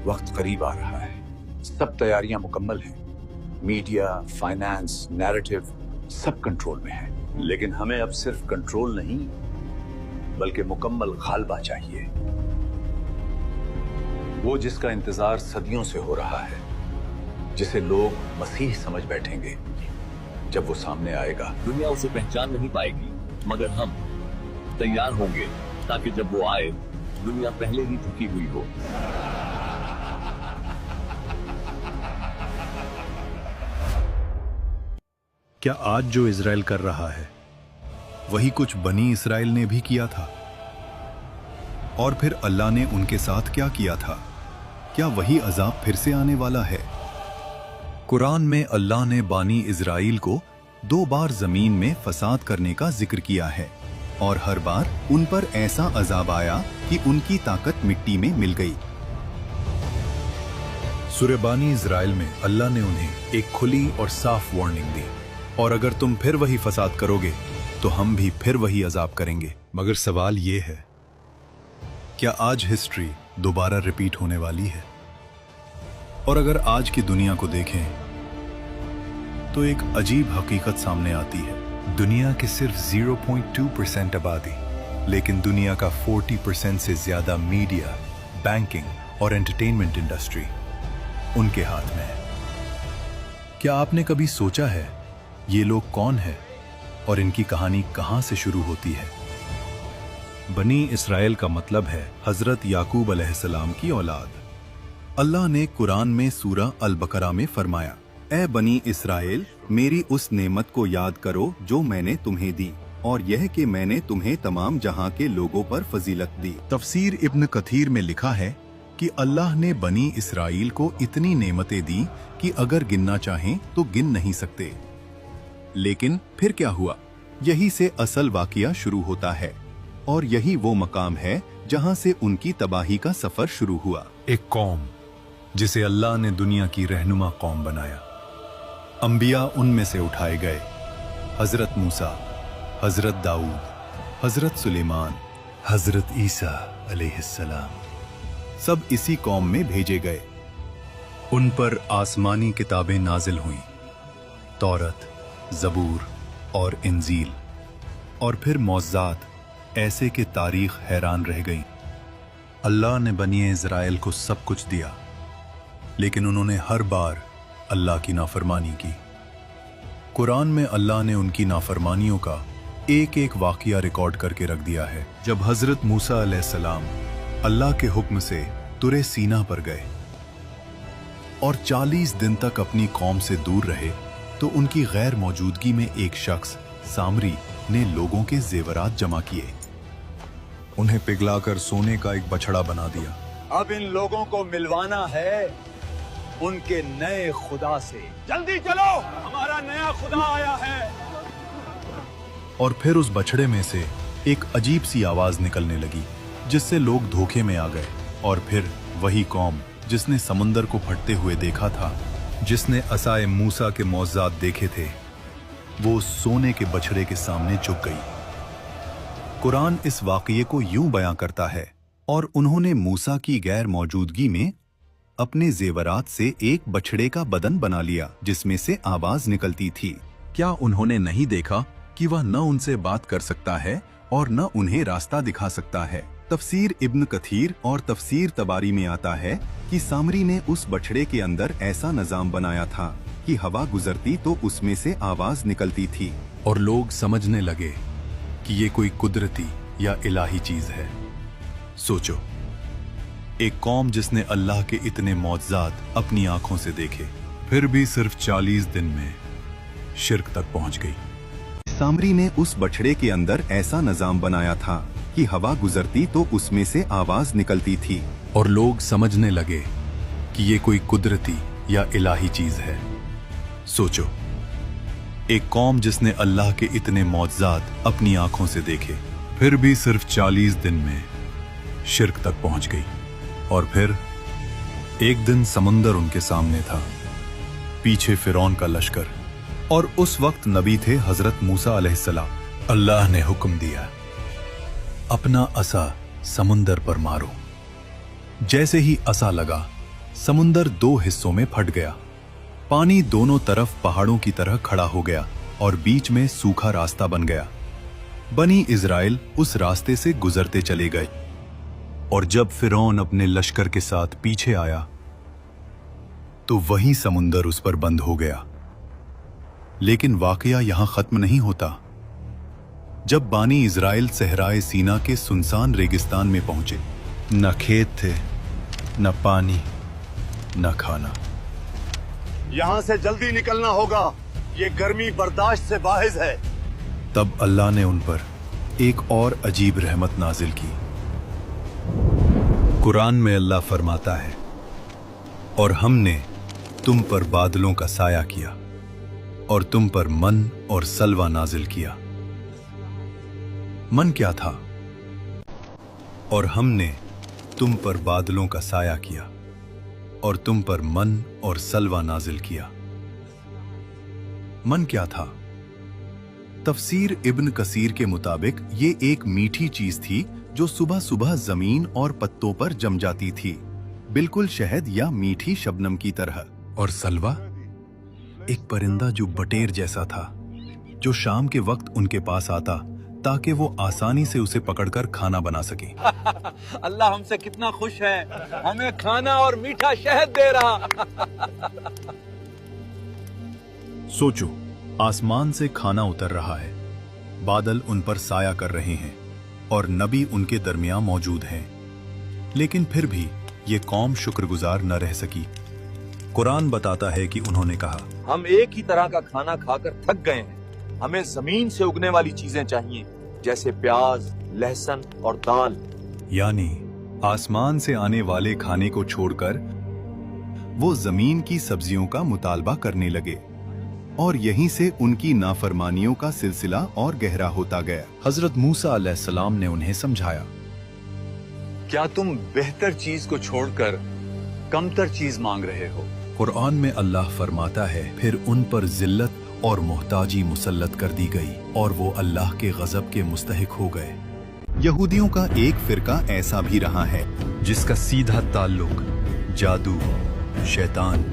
वक्त करीब आ रहा है, सब तैयारियां मुकम्मल हैं, मीडिया, फाइनेंस, नैरेटिव सब कंट्रोल में है, लेकिन हमें अब सिर्फ कंट्रोल नहीं बल्कि मुकम्मल गालबा चाहिए, वो जिसका इंतजार सदियों से हो रहा है, जिसे लोग मसीह समझ बैठेंगे जब वो सामने आएगा। दुनिया उसे पहचान नहीं पाएगी, मगर हम तैयार होंगे ताकि जब वो आए दुनिया पहले ही झुकी हुई हो। क्या आज जो इजराइल कर रहा है वही कुछ बनी इस्राइल ने भी किया था? और फिर अल्लाह ने उनके साथ क्या किया था? क्या वही अजाब फिर से आने वाला है? कुरान में अल्लाह ने बानी इजराइल को 2 बार जमीन में फसाद करने का जिक्र किया है और हर बार उन पर ऐसा अजाब आया कि उनकी ताकत मिट्टी में मिल गई। सूरह बानी इजराइल में अल्लाह ने उन्हें एक खुली और साफ वार्निंग दी, और अगर तुम फिर वही फसाद करोगे तो हम भी फिर वही अजाब करेंगे। मगर सवाल ये है, क्या आज हिस्ट्री दोबारा रिपीट होने वाली है? और अगर आज की दुनिया को देखें तो एक अजीब हकीकत सामने आती है। दुनिया के सिर्फ 0.2% आबादी, लेकिन दुनिया का 40% से ज्यादा मीडिया, बैंकिंग और एंटरटेनमेंट इंडस्ट्री उनके हाथ में है। क्या आपने कभी सोचा है ये लोग कौन है और इनकी कहानी कहां से शुरू होती है? बनी इस्राइल का मतलब है हजरत याकूब अलैहिस्सलाम की औलाद। अल्लाह ने कुरान में सूरह अल बकरा में फरमाया, ए बनी इस्राइल, मेरी उस नेमत को याद करो जो मैंने तुम्हें दी, और यह कि मैंने तुम्हें तमाम जहां के लोगों पर फजीलत दी। तफसीर इब्न कथीर में लिखा है कि अल्लाह ने बनी इस्राइल को इतनी नेमतें दी कि अगर गिनना चाहें तो गिन नहीं सकते। लेकिन फिर क्या हुआ? यही से असल वाकया शुरू होता है, और यही वो मकाम है जहां से उनकी तबाही का सफर शुरू हुआ। एक कौम जिसे अल्लाह ने दुनिया की रहनुमा कौम बनाया। अंबिया उनमें से उठाए गए, हजरत मूसा, हजरत दाऊद, हजरत सुलेमान, हजरत ईसा अलैहिस्सलाम, सब इसी कौम में भेजे गए। उन पर आसमानी किताबें नाजिल हुईं, तौरत, जबूर और इंजील, और फिर मौज़ात ऐसे कि तारीख हैरान रह गई। अल्लाह ने बनी इज़राइल को सब कुछ दिया, लेकिन उन्होंने हर बार अल्लाह की नाफरमानी की। कुरान में अल्लाह ने उनकी नाफरमानियों का एक एक वाक़या रिकॉर्ड करके रख दिया है। जब हजरत मूसा अलैहिस्सलाम अल्लाह के हुक्म से तुरे सीना पर गए और 40 दिन तक अपनी कौम से दूर रहे, तो उनकी गैर मौजूदगी में एक शख्स सामरी ने लोगों के जेवरात जमा किए, उन्हें पिघलाकर सोने का एक बछड़ा बना दिया। अब इन लोगों को मिलवाना है उनके नए खुदा से। जल्दी चलो, हमारा नया खुदा आया है। और फिर उस बछड़े में से एक अजीब सी आवाज निकलने लगी, जिससे लोग धोखे में आ गए। और फिर वही कौम जिसने समुंदर को फटते हुए देखा था, जिसने असाए मूसा के मौज़ात देखे थे, वो सोने के बछड़े के सामने झुक गई। कुरान इस वाक़ये को यूं बयां करता है, और उन्होंने मूसा की गैर मौजूदगी में अपने जेवरात से एक बछड़े का बदन बना लिया जिसमें से आवाज निकलती थी। क्या उन्होंने नहीं देखा कि वह न उनसे बात कर सकता है और न उन्हें रास्ता दिखा सकता है? तफसीर इब्न कथीर और तफसीर तबारी में आता है कि सामरी ने उस बछड़े के अंदर ऐसा निजाम बनाया था कि हवा गुजरती तो उसमें से आवाज निकलती थी, और लोग समझने लगे कि ये कोई कुदरती या इलाही चीज है। सोचो, एक कौम जिसने अल्लाह के इतने मौज़ात अपनी आंखों से देखे, फिर भी सिर्फ 40 दिन में शिर्क तक पहुंच गई। सामरी ने उस बछड़े के अंदर ऐसा निजाम बनाया था कि हवा गुजरती तो उसमें से आवाज निकलती थी, और लोग समझने लगे कि ये कोई कुदरती या इलाही चीज है। सोचो, एक कौम जिसने अल्लाह के इतने मौज़ात अपनी आंखों से देखे, फिर भी सिर्फ 40 दिन में शिर्क तक पहुंच गई। और फिर एक दिन समुंदर उनके सामने था, पीछे फिरौन का लश्कर, और उस वक्त नबी थे हजरत मूसा अलैहिस्सलाम। अल्लाह ने हुक्म दिया, अपना असा समुंदर पर मारो। जैसे ही असा लगा समुंदर दो हिस्सों में फट गया। पानी दोनों तरफ पहाड़ों की तरह खड़ा हो गया और बीच में सूखा रास्ता बन गया। बनी इजराइल उस रास्ते से गुजरते चले गए और जब फिरौन अपने लश्कर के साथ पीछे आया तो वही समुंदर उस पर बंद हो गया। लेकिन वाकया यहां खत्म नहीं होता। जब बानी इजराइल सहराए सीना के सुनसान रेगिस्तान में पहुंचे, न खेत थे, न पानी, न खाना। यहां से जल्दी निकलना होगा, ये गर्मी बर्दाश्त से बाहिज है। तब अल्लाह ने उन पर एक और अजीब रहमत नाजिल की। कुरान में अल्लाह फरमाता है, और हमने तुम पर बादलों का साया किया और तुम पर मन और सलवा नाजिल किया। मन क्या था? और हमने तुम पर बादलों का साया किया और तुम पर मन और सलवा नाजिल किया। मन क्या था? तफसीर इब्न कसीर के मुताबिक ये एक मीठी चीज थी जो सुबह सुबह जमीन और पत्तों पर जम जाती थी, बिल्कुल शहद या मीठी शबनम की तरह। और सलवा एक परिंदा जो बटेर जैसा था, जो शाम के वक्त उनके पास आता ताकि वो आसानी से उसे पकड़कर खाना बना सके। अल्लाह हमसे कितना खुश है, हमें खाना और मीठा शहद दे रहा। सोचो, आसमान से खाना उतर रहा है, बादल उन पर साया कर रहे हैं और नबी उनके दरमियान मौजूद हैं, लेकिन फिर भी ये कौम शुक्रगुजार न रह सकी। कुरान बताता है कि उन्होंने कहा, हम एक ही तरह का खाना खाकर थक गए हैं, हमें जमीन से उगने वाली चीजें चाहिए, जैसे प्याज, लहसुन और दाल। यानी आसमान से आने वाले खाने को छोड़कर वो जमीन की सब्जियों का मुतालबा करने लगे और यहीं से उनकी नाफरमानियों का सिलसिला और गहरा होता गया। हजरत मूसा अलैहिस्सलाम ने उन्हें समझाया, क्या तुम बेहतर चीज को छोड़कर कमतर चीज मांग रहे हो? कुरान में अल्लाह फरमाता है, फिर उन पर जिल्लत और मोहताजी मुसल्लत कर दी गई और वो अल्लाह के गजब के मुस्तहिक हो गए। यहूदियों का एक फिरका ऐसा भी रहा है जिसका सीधा ताल्लुक जादू, शैतान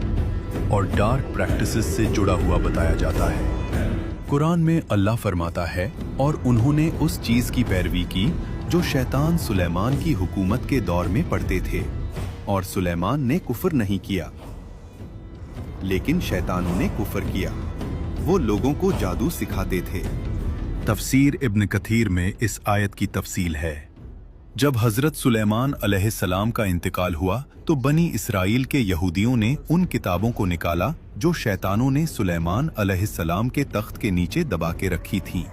और डार्क प्रैक्टिसेस से जुड़ा हुआ बताया जाता है। कुरान में अल्लाह फरमाता है, और उन्होंने उस चीज की पैरवी की जो शैतान सुलेमान की हुकूमत के दौर में पढ़ते थे, और सुलेमान ने कुफ्र नहीं किया, लेकिन शैतानों ने कुफ्र किया। वो लोगों को जादू सिखाते थे। तफसीर इब्न कथीर में इस आयत की तफसील है। जब हजरत सुलेमान अलैहिस्सलाम का इंतकाल हुआ तो बनी इसराइल के यहूदियों ने उन किताबों को निकाला जो शैतानों ने सुलेमान अलैहिस्सलाम के तख्त के नीचे दबा के रखी थीं।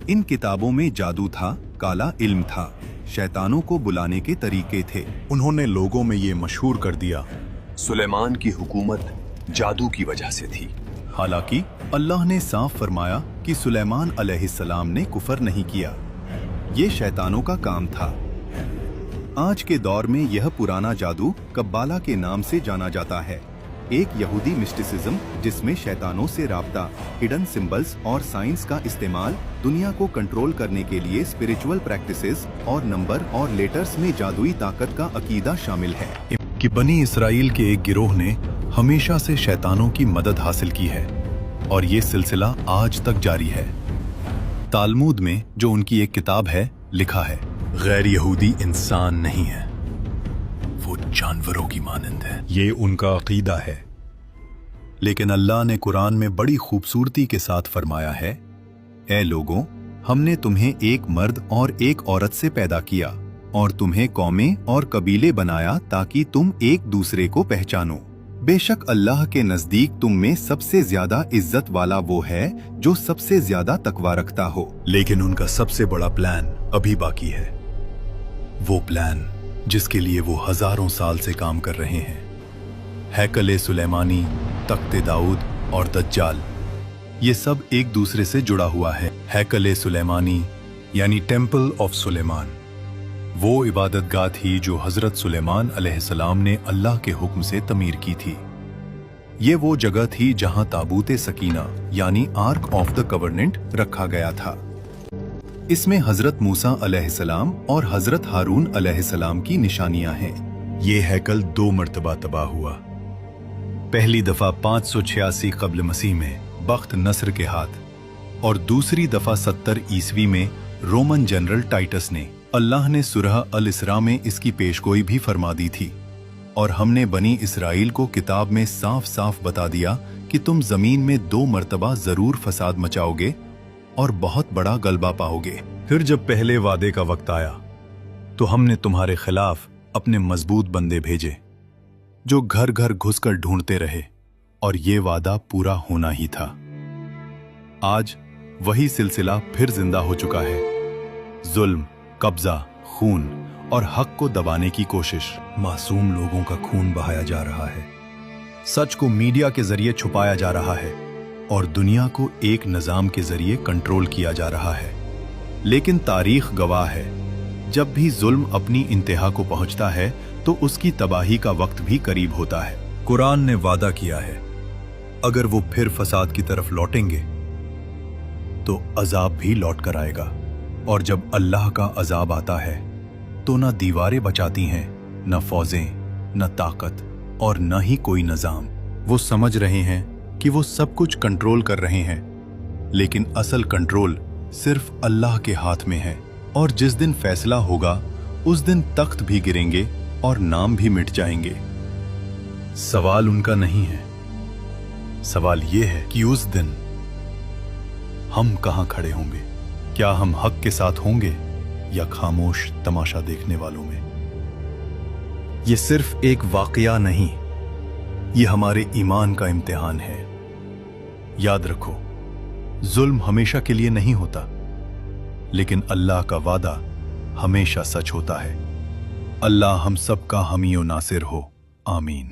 इन किताबों में जादू था, काला इल्म था, शैतानों को बुलाने के तरीके थे। उन्होंने लोगों में ये मशहूर कर दिया, सुलेमान की हुकूमत जादू की वजह से थी। हालांकि अल्लाह ने साफ फरमाया कि सुलेमान अलैहिस्सलाम ने कुफर नहीं किया, ये शैतानों का काम था। आज के दौर में यह पुराना जादू कब्बाला के नाम से जाना जाता है, एक यहूदी मिस्टिसिज्म जिसमें शैतानों से राब्ता, हिडन सिंबल्स और साइंस का इस्तेमाल, दुनिया को कंट्रोल करने के लिए स्पिरिचुअल प्रैक्टिसेस और नंबर और लेटर्स में जादुई ताकत का अकीदा शामिल है। कि बनी इसराइल के एक गिरोह ने हमेशा से शैतानों की मदद हासिल की है और ये सिलसिला आज तक जारी है। तालमूद में, जो उनकी एक किताब है, लिखा है, गैर यहूदी इंसान नहीं है, वो जानवरों की मानंद है। ये उनका अकीदा है। लेकिन अल्लाह ने कुरान में बड़ी खूबसूरती के साथ फरमाया है, ए लोगों, हमने तुम्हें एक मर्द और एक औरत से पैदा किया और तुम्हें कौमें और कबीले बनाया ताकि तुम एक दूसरे को पहचानो। बेशक अल्लाह के नजदीक तुम में सबसे ज्यादा इज्जत वाला वो है जो सबसे ज्यादा तकवा रखता हो। लेकिन उनका सबसे बड़ा प्लान अभी बाकी है, वो प्लान जिसके लिए वो हजारों साल से काम कर रहे हैं। हैकल सुलेमानी, तख्ते दाऊद और दज्जाल, ये सब एक दूसरे से जुड़ा हुआ है। हैकल सुलेमानी यानी टेम्पल ऑफ सुलेमान, वो इबादतगाह थी जो हजरत सुलेमान अलैहिस्सलाम ने अल्लाह के हुक्म से तमीर की थी। ये वो जगह थी जहां ताबूते सकीना यानी आर्क ऑफ द कवर्नेंट रखा गया था। इसमें हजरत मूसा अलैहिस्सलाम और हजरत हारून अलैहिस्सलाम की निशानियां हैं। ये हैकल 2 मर्तबा तबाह हुआ। पहली दफा 586 कब्ल मसीह में बख्त नस्र के हाथ, और दूसरी दफा 70 ईस्वी में रोमन जनरल टाइटस ने। अल्लाह ने सूरह अल इसरा में इसकी पेशगोई भी फरमा दी थी, और हमने बनी इसराइल को किताब में साफ साफ बता दिया कि तुम जमीन में 2 मर्तबा जरूर फसाद मचाओगे और बहुत बड़ा गलबा पाओगे। फिर जब पहले वादे का वक्त आया तो हमने तुम्हारे खिलाफ अपने मजबूत बंदे भेजे, जो घर घर घुसकर ढूंढते रहे, और ये वादा पूरा होना ही था। आज वही सिलसिला फिर जिंदा हो चुका है। जुल्म, कब्जा, खून और हक को दबाने की कोशिश। मासूम लोगों का खून बहाया जा रहा है, सच को मीडिया के जरिए छुपाया जा रहा है, और दुनिया को एक निजाम के जरिए कंट्रोल किया जा रहा है। लेकिन तारीख गवाह है, जब भी जुल्म अपनी इंतहा को पहुंचता है तो उसकी तबाही का वक्त भी करीब होता है। कुरान ने वादा किया है, अगर वो फिर फसाद की तरफ लौटेंगे तो अजाब भी लौट कर आएगा, और जब अल्लाह का अजाब आता है तो न दीवारें बचाती हैं, न फौजें, न ताकत, और न ही कोई निजाम। वो समझ रहे हैं कि वो सब कुछ कंट्रोल कर रहे हैं, लेकिन असल कंट्रोल सिर्फ अल्लाह के हाथ में है, और जिस दिन फैसला होगा उस दिन तख्त भी गिरेंगे और नाम भी मिट जाएंगे। सवाल उनका नहीं है, सवाल ये है कि उस दिन हम कहां खड़े होंगे। क्या हम हक के साथ होंगे या खामोश तमाशा देखने वालों में। ये सिर्फ एक वाकया नहीं, ये हमारे ईमान का इम्तिहान है। याद रखो, जुल्म हमेशा के लिए नहीं होता, लेकिन अल्लाह का वादा हमेशा सच होता है। अल्लाह हम सब का हामी और नासिर हो। आमीन।